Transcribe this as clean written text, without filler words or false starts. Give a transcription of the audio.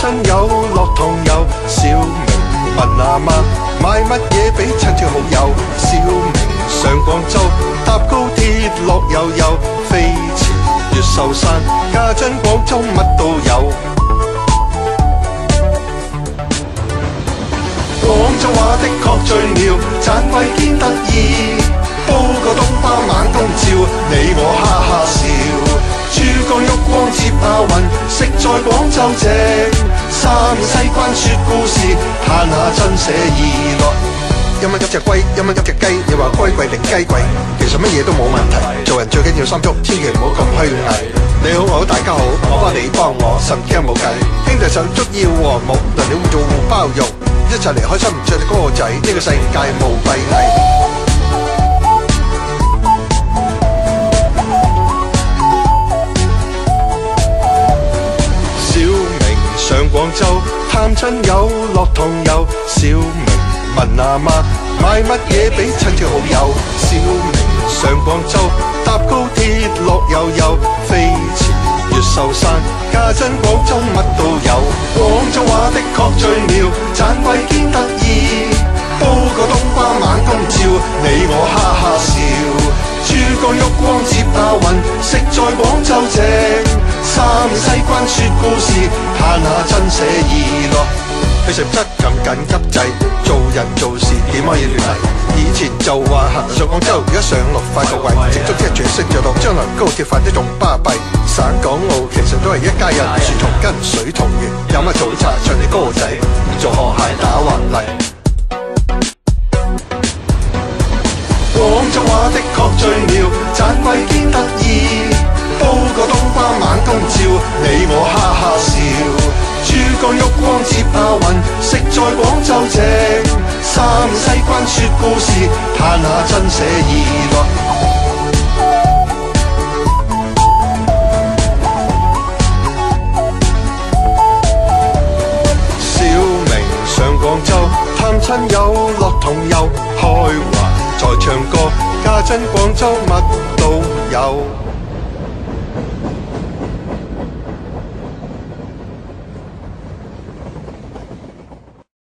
親友樂同遊。小明問阿媽買乜嘢俾親戚好友。小明上廣州搭高鐵樂悠悠，飛前越秀山，家陣廣州乜都有。廣州話的確最妙，盞鬼堅得意，煲個冬瓜猛冬照，你我哈哈笑。珠江旭光接亞運，食在廣州正，三面西關說故事，嘆下真寫意樂。一蚊一隻龜，一蚊一隻雞，你話龜貴定雞貴？其實乜嘢都冇問題，做人最緊要心足，千祈唔好咁虛偽。你好我好大家好，我幫你幫我，神驚冇計。兄弟手足要和睦，能料做互包肉，一齊嚟開心唱隻歌仔，呢個世界無閉翳。上廣州探親友樂同遊。小明問阿媽買乜嘢俾親戚好友。小明上廣州搭高鐵樂悠悠，飛前越秀山，家陣廣州乜都有。廣州話的確最妙，盞鬼堅得意，煲個冬瓜猛冬照，你我哈哈笑。珠江旭光接亞運，食在廣州正，三面西關說故事，嘆下真寫意樂。你實質咁緊急制，做人做事點可以亂嚟？以前就話行上廣州，而家上落快個位，直足一轉升就落，將來高鐵快啲仲巴閉。省港澳其實都係一家人，船同根水同源，有乜早茶唱你歌仔，做河蟹打橫嚟。廣州話的確最妙，盞鬼堅得意，煲個冬瓜猛冬照，你我哈哈笑。珠江旭光接亞運，食在廣州正，三面西關說故事，嘆下真寫意樂。小明上廣州探親友樂同遊，開懷在唱歌，家陣廣州乜都有。